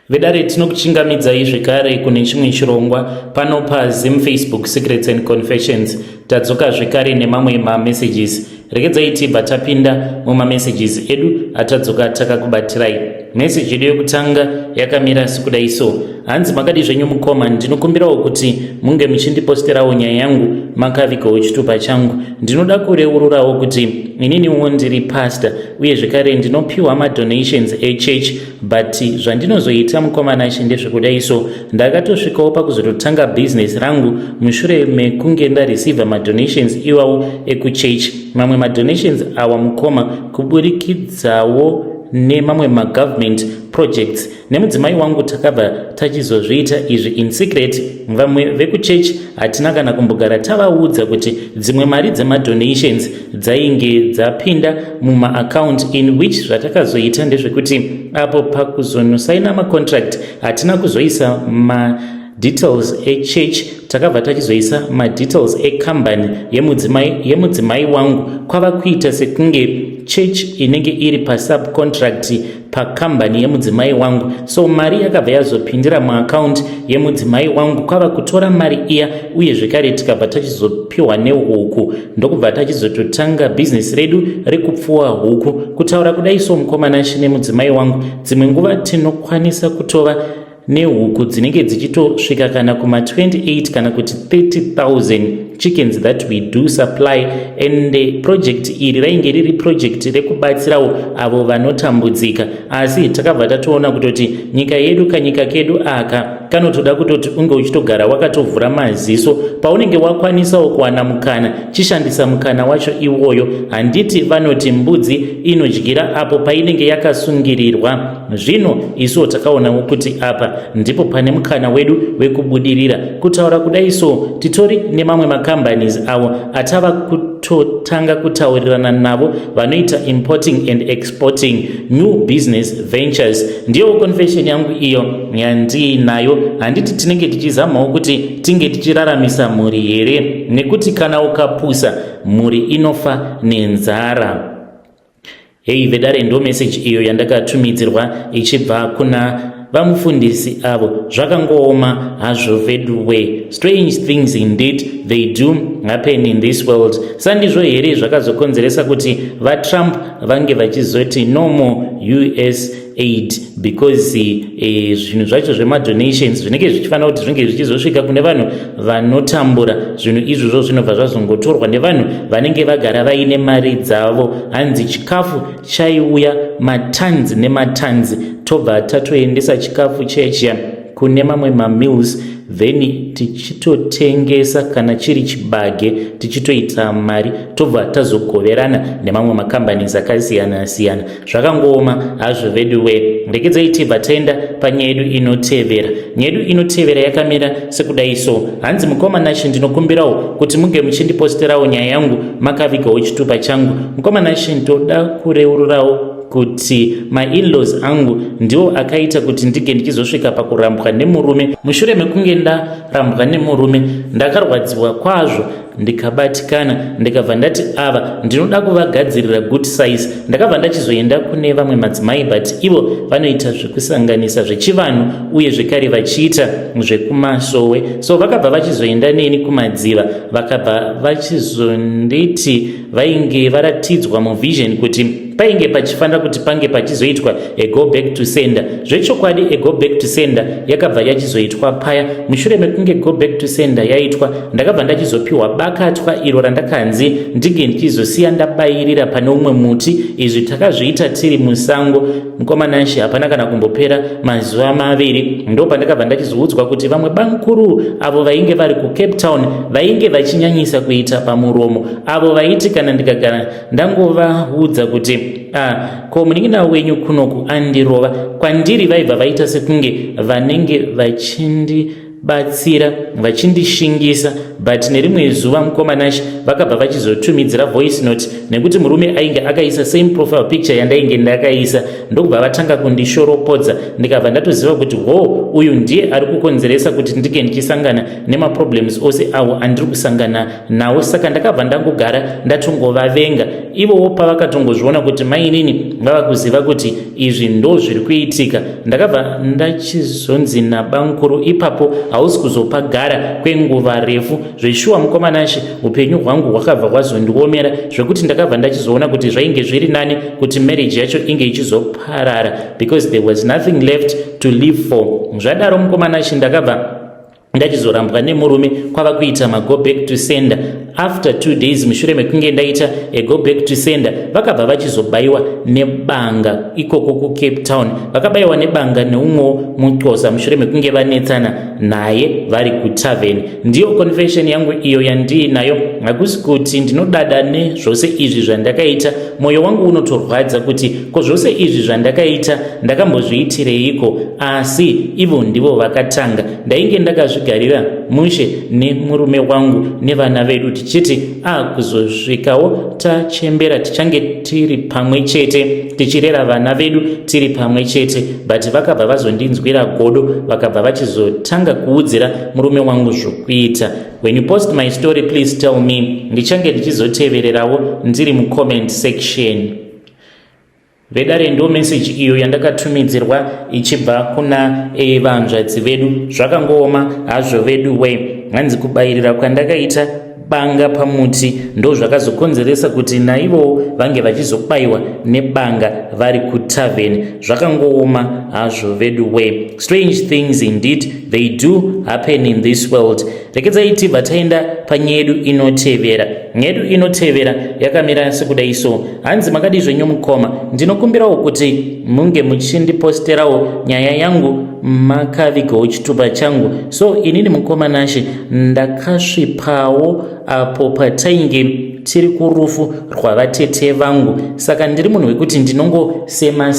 Vedare tinokuchingamidzai zvekare kune chimwe chirongwa pano paZim Facebook Secrets and Confessions. Tadzoka zvekare nemamwe messages. Regedzai tibva tapinda messages edu atadzoka takakubatirai. Message yedu yokutanga yakamira sekudai so. Hanzi makadi zvenyu mukoma, ndinokumbirawo kuti munge muchindiposterawo nyaya yangu makavikawo chitupa changu. Ndinoda kureururawo kuti ininiwo ndiri pastor uye zvekare ndinopiwa madonations echurch, but zvandinozoita mukoma ndezvekudai so. Ndakatosvikawo pakuzototanga business rangu mushure mekunge ndareceiva madonations iwawo ekuchurch. Mamwe madonations awa mukoma kuburikidzawo nemamwe magovernment projects. Nemudzimai wangu takabva tachizozviita izvi in secret. Vamwe vekuchurch hatina kana kumbogara tavaudza kuti dzimwe mari dzemadonations dzainge dzapinda mumaaccount, in which zvatakazoita ndezvekuti apo pakuzonosaina macontract hatina kuzoisa details echurch, takabva tachizoisa madetails ekambani yemudzimai wangu. Kwava kuita sekunge church inenge iri pasubcontract pakambani yemudzimai wangu. So mari yakabva yazopindira muaccount yemudzimai wangu. Kwava kutora mari iya uye zvekare tikabva tachizopiwa nehuku, ndokubva tachizototanga business redu rekupfuwa huku. Kutaura kudai so mukoma nemudzimai wangu, dzimwe nguva tinokwanisa kutova nehuku dzinenge dzichitosvika kana kuma 28 kana kuti 30,000 chickens that we do supply. And project iri rainge riri project rekubatsirawo avo vanotambudzika, asi takabva tatoona kutoti nyika yedu kanyika kedu aka kanotoda kutoti unge uchitogara wakatovhura maziso. Paunenge wakwanisawo kuwana mukana, chishandisa mukana wacho iwoyo. Handiti vanoti mbudzi inodyira apo painenge yakasungirirwa. Zvino isuwo takaonawo kuti apa ndipo pane mukana wedu wekubudirira. Kutaura kudai so, titori nemamwe macompanies avo atava kutotanga kutaurirana navo vanoita importing and exporting new business ventures. Ndiyo confession yangu iyo yandinayo. Handiti tinenge tichizamawo kuti tinge tichiraramisa mhuri here, nekuti kana ukapusa mhuri inofa nenzara. Hey vedare, ndo message iyo yandakatumidzirwa ichibva kuna vamufundisi avo. Zvakangooma hazvo veduwe. Strange things indeed they do happen in this world. Sandizvo here zvakazokonzeresa kuti vaTrump vange vachizoti no more US aid, because zvinhu zvacho zvemadonations zvinenge zvichifanira kuti zvinge zvichizosvika kune vanhu vanotambura. Zvinhu izvozvo zvinobva zvazongotorwa nevanhu vanenge vagara vaine mari dzavo. Hanzi chikafu chaiuya matanzi nematanzi, tobva tatoendesa chikafu chechiya kune mamwe mamills, then tichitotengesa kana chiri chibage tichitoita mari, tobva tazogoverana nemamwe macompanies akasiyana siyana. Zvakangooma hazvo veduwe. Regedzai tibva taenda panyaya yedu inotevera. Nyaya yedu inotevera yakamira sekudai so. Hanzi mukoma nashi, ndinokumbirawo kuti munge muchindiposterawo nyaya yangu makavigawo chitupa changu. Mukoma nashi, ndoda kureururawo kuti ma-in-laws angu ndiwo akaita kuti ndige ndichizosvika pakurambwa nemurume. Mushure mekunge ndarambwa nemurume ndakarwadziwa kwazvo, ndikabatikana ndikabva ndati ava ndinoda kuvagadzirira good size. Ndakabva ndachizoenda kune vamwe madzimai, but ivo vanoita zvekusanganisa zvechivanhu uye zvekare vachiita zvekumasowe. So vakabva vachizoenda neni kumadziva, vakabva vachizonditi vainge varatidzwa muvision kuti painge pachifanira kuti pange pachizoitwa a go back to sender. Zvechokwadi a go back to sender yakabva yachizoitwa paya. Mushure mekunge go back to sender yaitwa, ndakabva ndachizopiwa bakatwa iro randakanzi ndige ndichizosiya ndabayirira pane umwe muti. Izvi takazviita tiri musango. Mukoma nashi, hapana kana kumbopera mazuva maviri ndo pandakabva ndachizoudzwa kuti vamwe bankuru avo vainge vari ku Cape Town vainge vachinyanyisa kuita pamuromo, avo vaiti kana ndikagara ndangovaudza kuti ko munin'ina wenyu kunoku andirova, kwandiri vaibva vaita sekunge vanenge vachindi vachindibatsira vachindishingisa, but nerimwe zuva mukomanashi vakabva vachizotumidzira voice note nekuti murume ainge akaisa same profile picture yandainge ndakaisa, ndokubva vatanga kundishoropodza. Ndikabva ndatoziva kuti uyu ndiye ari kukonzeresa kuti ndike ndichisangana nemaproblems ose awo andiri kusangana nawo. Saka ndakabva ndangogara ndatongovavenga ivowo. Pavakatongozviona kuti mainini vava kuziva kuti izvi ndo zviri kuitika, ndakabva ndachizonzi nabankuru ipapo hausi kuzopagara kwenguva refu. Zveshuwa mukomanashi upenyu hwangu hwakabva hwazondiomera zvekuti ndakabva ndachizoona kuti zvainge zviri nani kuti marriage yacho inge ichizoparara, because there was nothing left to live for. Zvadaro mukomanashi ndakabva ndachizorambwa nemurume kwava kuita mago back to sender. After 2 days mushure mekunge ndaita go back to sender, vakabva vachizobayiwa nebanga ikoko kuCape Town. Vakabayiwa nebanga neumwe muxhosa mushure mekunge vanetsana naye vari kutavern. Ndiyo confession yangu iyo yandinayo, hakusi kuti ndinodada nezvose izvi zvandakaita. Moyo wangu unotorwadza kuti ko zvose izvi zvandakaita ndakambozviitireiko, asi ivo ndivo vakatanga. Ndainge ndakazvigarira mushe nemurume wangu nevana vedu tichiti kuzosvikawo tachembera tichange tiri pamwe chete tichirera vana vedu tiri pamwe chete. But vakabva vazondinzwira godo, vakabva vachizotanga kuudzira murume wangu zvokuita. When you post my story, please tell me. Ndichange ndichizotevererawo ndiri mucomment section. Vedare ndo message iyo yandakatumidzirwa ichibva kuna vanzvadzi vedu. Zvakangooma hazvo vedu we, hanzi kubayirira kwandakaita banga pamuti ndo zvakazokonzeresa kuti naivo vange vachizobayiwa nebanga vari kutavern. Zvakangooma hazvo vedu we. Strange things indeed they do happen in this world. Rekedzai tibva taenda panyedu inotevera. Nyedu inotevera yakamira sekudai so. Hanzi makadi zvenyu mukoma, ndinokumbirawo kuti munge muchindiposterawo nyaya yangu makavigawo chitupa changu. So inini mukomanashi ndakasvipawo apo patainge tiri kurufu rwavatete vangu. Saka ndiri munhu wekuti ndinongosema.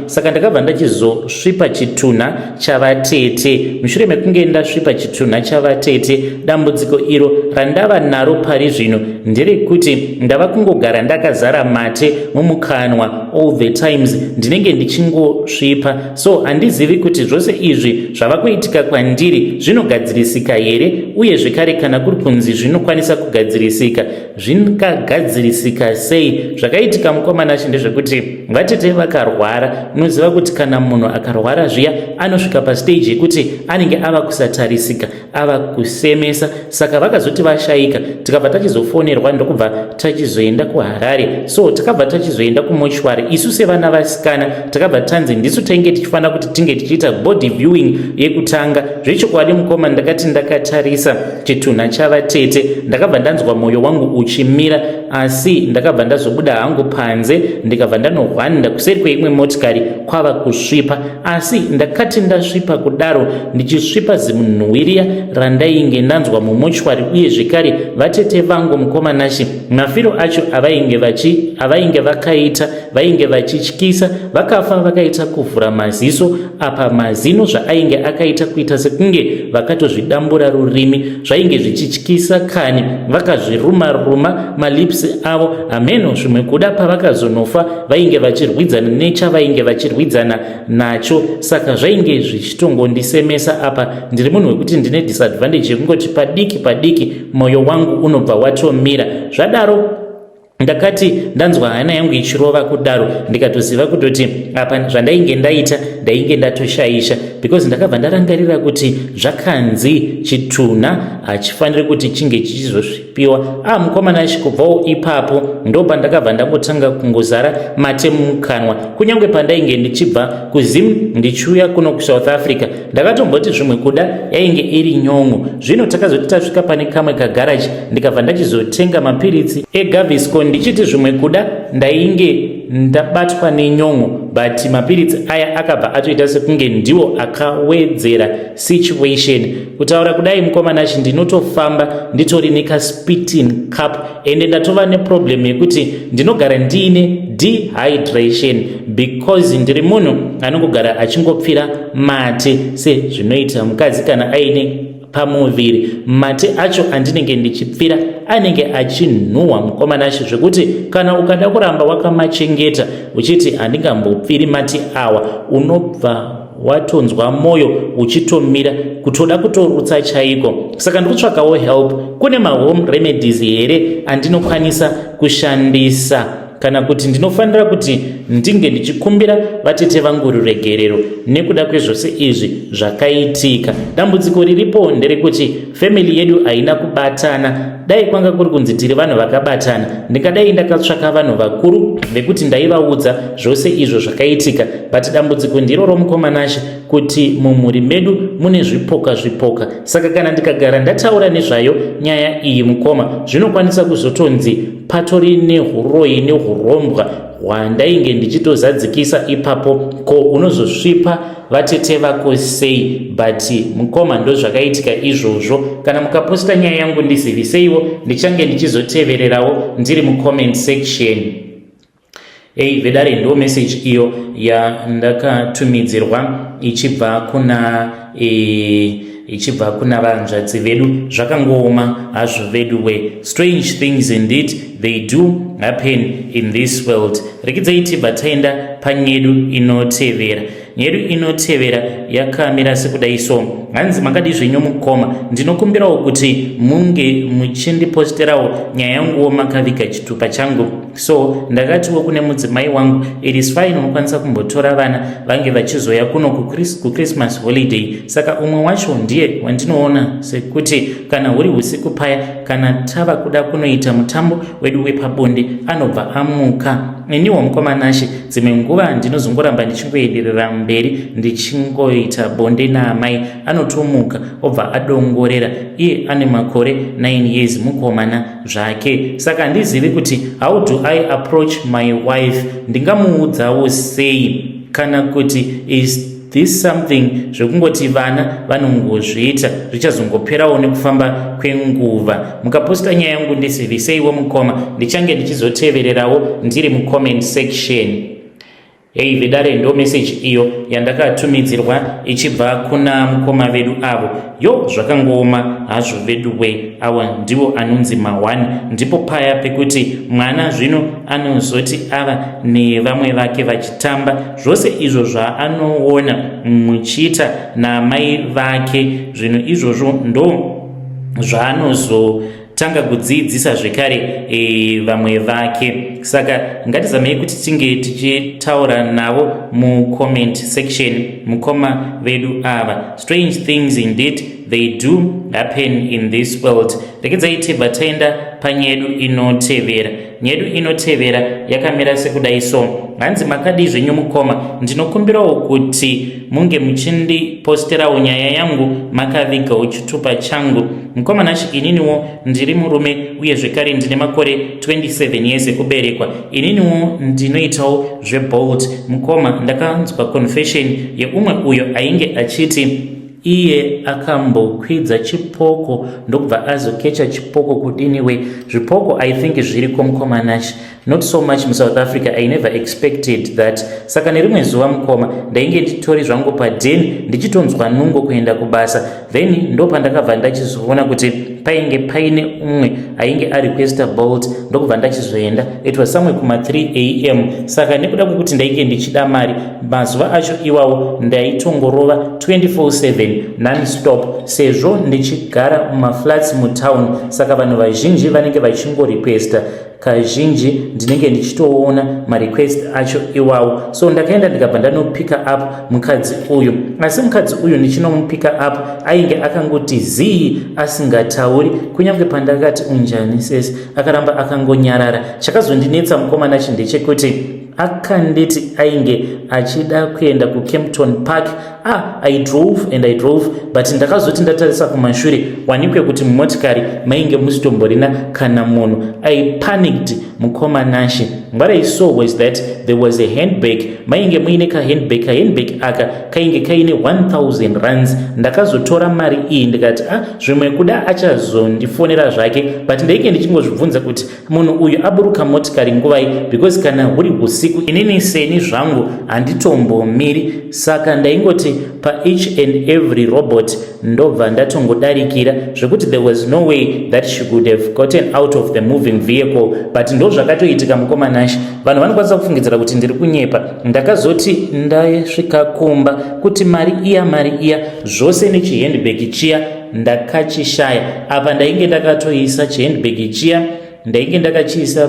Saka ndakabva ndachizosvipa chitunha chavatete. Mushure mekunge ndasvipa chitunha chavatete, dambudziko iro randava naro pari zvino nderekuti ndava kungogara ndakazara mate mumukanwa all the times, ndinenge ndichingosvipa. So handizivi kuti zvose izvi zvava kuitika kwandiri zvinogadzirisika here, uye zvekare kana kuri kunzi zvinokwanisa kugadzirisika, zvingagadzirisika sei? Zvakaitika mukomanashi ndezvekuti vatete vakarwara. Unoziva kuti kana munhu akarwara zviya anosvika pastage yekuti anenge ava kusatarisika, ava kusemesa. Saka vakazoti vashayika, tikabva tachizofonerwa ndokubva tachizoenda kuHarare. So takabva tachizoenda kumochwari. Isu sevana vasikana takabva tanzi ndisu tainge tichifanira kuti tinge tichiita body viewing yekutanga. Zvechokwadi mukoma, ndakati ndakatarisa chitunha chavatete ndakabva ndanzwa mwoyo wangu uchimira, asi ndakabva ndazobuda hangu panze ndikabva ndanohwanda kuseri kweimwe motikari kwava kusvipa. Asi ndakati ndasvipa kudaro, ndichisvipa zimunhuwiriya randainge ndanzwa mumochwari, uye zvekare vatete vangu mukomanashi mafiro acho avainge vakaita vainge vachityisa. Vakafa vakaita kuvhura maziso, apa mazino zvaainge akaita kuita sekunge vakatozvidambura rurimi, zvainge zvichityisa kani, vakazviruma malipsi avo. Ameno zvimwe kuda pavakazonofa vainge vachirwidzana nechavaiinge vachirwidzana nacho. Saka zvainge zvichitongondisemesa. Apa ndiri munhu wekuti ndine disadvantage yekungoti padiki mwoyo wangu unobva watomira. Zvadaro ndakati ndanzwa hana yangu ichirova kudaro, ndikatoziva kutoti apa zvandainge ndaita ndainge ndatoshaisha, because ndakabva ndarangarira kuti zvakanzi chitunha hachifaniri kuti chinge chichizosvipiwa. Mukomanashi kubvawo ipapo ndopa ndakabva ndangotanga kungozara mate mumukanwa. Kunyange pandainge ndichibva kuZim ndichiuya kuno kuSouth Africa, ndakatomboti zvimwe kuda yainge iri nyongo. Zvino takazoti tasvika pane kamwe kagaraji, ndikabva ndachizotenga mapiritsi eGaviscon ndichiti zvimwe kuda ndainge ndabatwa nenyongo. but mapiritsi aya akabva atoita sekunge ndiwo akawedzera situation. Kutaura kudai mukomanashi ndinotofamba nditori nekaspitting cup ende ndatova neproblem yekuti ndinogara ndiine dehydration because ndiri munhu anongogara achingopfira mate sezvinoita mukadzi kana aine pamuviri. Mate acho andinenge ndichipfira anenge achinhuhwa mukomanashi zvekuti kana ukada kuramba wakamachengeta uchiti handingambopfiri mate awa unobva watonzwa mwoyo uchitomira kutoda kutorutsa chaiko. Saka ndikutsvakawo help. Kune mahome remedies here andinokwanisa kushandisa kana kuti ndinofanira kuti ndinge ndichikumbira vatete vangu ruregerero nekuda kwezvose izvi zvakaitika. Dambudziko riripo nderekuti family yedu haina kubatana. Dai kwanga kuri kunzi tiri vanhu vakabatana, ndingadai ndakatsvaka vanhu vakuru vekuti ndaivaudza zvose izvo zvakaitika. But dambudziko ndiro romukomanashi kuti mumhuri medu mune zvipoka. Saka kana ndikagara ndataura nezvayo nyaya iyi mukoma, zvinokwanisa kuzotonzi patori nehuroyi nehurombwa hwandainge ndichitozadzikisa ipapo. Ko unozosvipa vatete vako sei? But mukoma ndo zvakaitika izvozvo. Kana mukaposta nyaya yangu ndizivise ndichange ndichizotevererawo ndiri mucomment section. Vedare ndo message iyo yandakatumidzirwa ichibva kuna vanzvadzi vedu. Zvakangooma hazvo vedu we. Strange things indeed they do happen in this world. Rekidzai tibva taenda panyedu inotevera. Nyedu inotevera yakamira sekudai so. Hanzi makadi zvenyu mukoma, ndinokumbirawo kuti munge muchindiposterawo nyaya yanguwo makaviga chitupa changu. So ndakatiwo kune mudzimai wangu, it is fine, unokwanisa kumbotora vana vange vachizoya kuno ku Christmas holiday. Saka umwe wacho ndiye wandinoona sekuti kana huri usiku paya, kana tava kuda kunoita mutambo wedu wepabonde, anobva amuka. Eniwo mukomanashi dzimwe nguva ndinozongoramba ndichingoenderera mberi ndichingoita bonde naamai, anotomuka obva adongorera. Iye ane makore 9 years mukomana zvake. Saka handizivi kuti how do I approach my wife, ndingamuudzawo sei, kana kuti is this something zvekungoti vana vanongozviita zvichazongoperawo nekufamba kwenguva. Mukaposta nyaya yangu ndisiviseiwo mukoma, ndichange ndichizotevererawo ndiri mucomment section. Vedare ndo message iyo yandakatumidzirwa ichibva kuna mukoma vedu avo. Zvakangooma hazvo vedu we. Awa ndivo anonzi ma1. Ndipo paya pekuti mwana zvino anozoti ava nevamwe vake vachitamba. Zvose izvo zvaanoona muchiita namai vake, zvino izvozvo ndo zvaanozotanga kudzidzisa zvekare vamwe vake. Saka ngatizamei kuti tinge tichitaura navo mucomment section mukoma vedu ava. Strange things indeed they do happen in this world. Rekezai tibva taenda panyedu inotevera. Nyedu inotevera yakamira sekudai so. Hanzi makadi zvenyu mukoma, ndinokumbirawo kuti munge muchindiposterawo nyaya yangu makavigawo chitupa changu. Mukomanashi ininiwo ndiri murume uye zvekare ndine makore 27 years ekuberekwa. Ininiwo ndinoitawo zvebold. Mukoma, ndakanzwa confession yeumwe uyo ainge achiti iye akambokwidza chipoko ndokubva azokecha chipoko kudiniwe. Zvipoko I think zviriko mukomanashi, not so much muSouth Africa. I never expected that. Saka nerimwe zuva mukoma ndainge nditori zvangu padeni ndichitonzwa nungo kuenda kubasa, then ndo pandakabva ndachizoona kuti painge paine umwe ainge arequesta bolt ndokubva ndachizoenda. It was somewhere kuma 3 am. Saka nekuda kwekuti ndainge ndichida mari mazuva acho iwawo ndaitongorova 24/7 non-stop sezvo ndichigara mumaflats mutown. Saka vanhu vazhinji vanenge vachingorequesta, kazhinji ndinenge ndichitoona marequest acho iwawo. So ndakaenda ndikabva ndanopika up mukadzi uyu, asi mukadzi uyu ndichinomupika up ainge akangoti zii asingatauri. Kunyange pandakati unjani sesi, akaramba akangonyarara. Chakazondinetsa mukomanachi ndechekuti akanditi ainge achida kuenda kuKempton Park I drove but ndakazoti ndatarisa kumashure wanikwe kuti mumotikari mainge musitomborina kana munhu. I panicked mukoma Nashe. What I saw was that there was a handbag, mainge muine handbag aka kainge kaine 1000 rands. Ndakazotora mari iyi ndikati zvimwe kuda achazondifonera zvake, but ndaike ndichingozvibvunza kuti munhu uyu aburuka motikari nguvai, because kana huri usiku inini seni zvangu handitombomiri. Saka ndaingoti pa each and every robot ndobva ndatongodarikira zvekuti there was no way that she could have gotten out of the moving vehicle. But ndo zvakatoitika mukoma Nashe. Vanhu vanokwanisa kufungidzira kuti ndiri kunyepa. Ndakazoti ndasvika kumba kuti mari iya zvose nechihandbag chiya ndakachishaya. Apa ndainge ndakatoisa chihandbag chiya ndainge ndakachiisa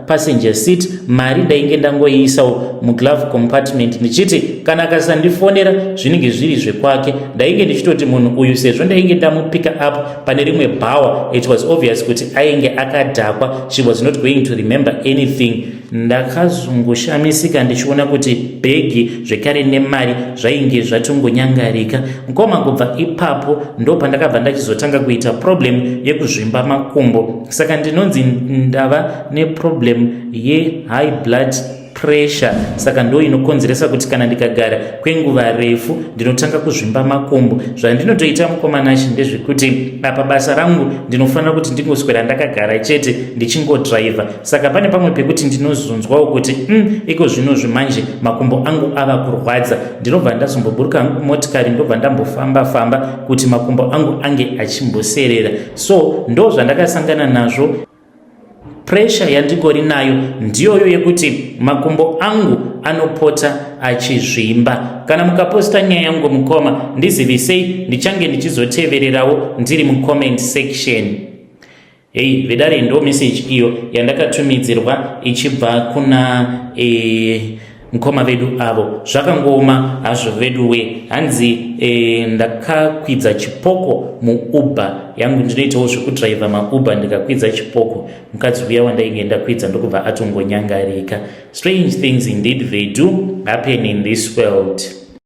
passenger seat, mari ndainge ndangoiisawo muglove compartment ndichiti kana akasandifonera zvinenge zviri zvekwake. Ndainge ndichitoti munhu uyu sezvo ndainge ndamupika up pane rimwe bhawa, it was obvious kuti ainge akadhakwa, she was not going to remember anything. Ndakazongoshamisika ndichiona kuti bhegi zvekare nemari zvainge zvatongonyangarika. Mukoma kubva ipapo ndo pandakabva ndachizotanga kuita problem yekuzvimba makumbo. Saka ndinonzi ndava neproblem ye-high blood pressure. Saka ndo inokonzeresa kuti kana ndikagara kwenguva refu ndinotanga kuzvimba makumbo. Zvandinotoita mukoma Nashe ndezvekuti apa basa rangu ndinofanira kuti ndingoswera ndakagara chete ndichingodriva. Saka pane pamwe pekuti ndinozonzwawo kuti iko zvino zvimanje makumbo angu ava kurwadza, ndinobva ndazomboburuka hangu motikari ndobva ndambofamba kuti makumbo angu ange achimboserera. So ndo zvandakasangana nazvo. Pressure yandingori nayo ndiyoyo yekuti makumbo angu anopota achizvimba. Kana mukaposta nyaya yangu mukoma ndizivisei, ndichange ndichizotevererawo ndiri mucomment section. Vedare ndo message iyo yandakatumidzirwa ichibva kuna mukoma vedu avo. Zvakangoma hazvo veduwe, hanzi ndakakwidza chipoko muUber yangu, ndinoitawo zvekudriva maUber ndikakwidza chipoko. Mukadzi uya wandainge ndakwidza ndokubva atongonyangarika. Strange things indeed they do happen in this world.